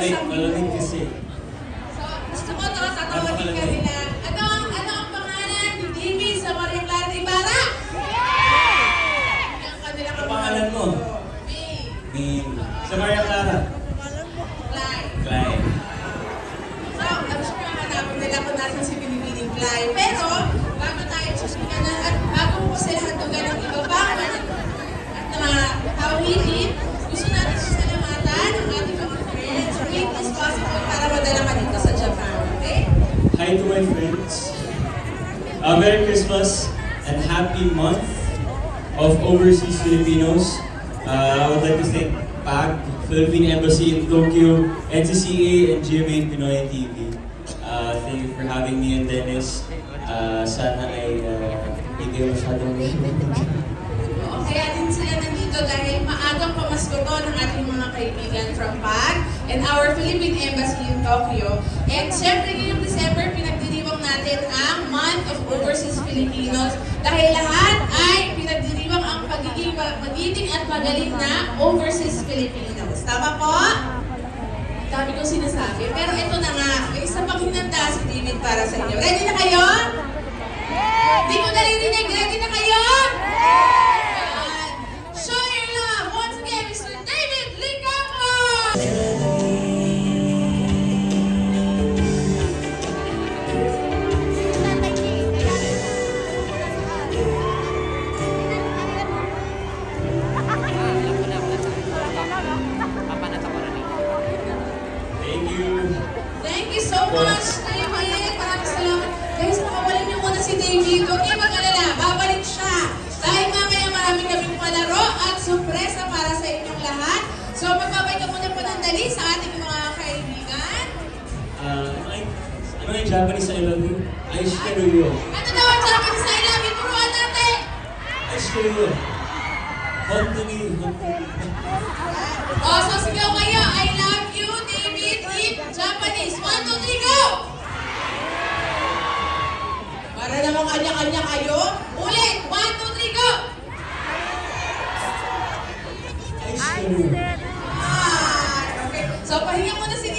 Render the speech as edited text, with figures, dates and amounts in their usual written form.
Malamig kasi. So, gusto mo ito, tatawagin ka nila. Ano ang pangalan ni David sa Maria Clara Ibarra? Ang kanila Ano pangalan mo? May. Sa Maria Clara? Clyde. So, I'm sure hanapin nila kung nasan si Binibining Clyde. Pero, bago tayo susunod at bago po sila hatugan ng iba pa at mga tawhidin, gusto natin salamatan ang ating mga friends. Make this possible para madala ka dito sa Japan. Okay? Hi to my friends. Merry Christmas and happy month of overseas Filipinos. I would like to thank PAG, Philippine Embassy in Tokyo, NCCA, and GMA Pinoy TV. Thank you for having me and Dennis. Sana ay hindi kayo masyadong Kaya din sila nandito dahil maagang pamasko to ng ating mga kaibigan from PAG and our Philippine Embassy in Tokyo. And syempre ngayong December, pinagdiriwang natin ang Month of Overseas Filipinos dahil lahat ay pinagdiriwang ang pagiging magiting at magaling na Overseas Filipinos. Tama po? Dami kong sinasabi. Pero ito na nga, may isa pang hinanda si David para sa inyo. Ready na kayo? Hindi ko naririnig. Ready na kayo? Show your love once again, Mr. David Licampo! Thank you so much, David. Maraming salamat. Guys, makawalan niyo muna si David. Huwag niyo mag-alala, babalik siya. Dahil mamaya marami kaming palaro at sorpresa para sa inyong lahat. So, magbabay ka muna po ng dali sa ating mga kaibigan. Ano yung Japanese I love you? Aishiteru yo. Ano daw ang Japanese I love you? Turuan natin! Aishiteru yo. Hontoni. O, so sigaw kayo. I love you, David, in Japanese. 1, 2, 3, go! Para namang kanya-kanya kayo. Ulit! 1, 2, 3, go! Aishiteru yo. Okay. So, pahinga muna si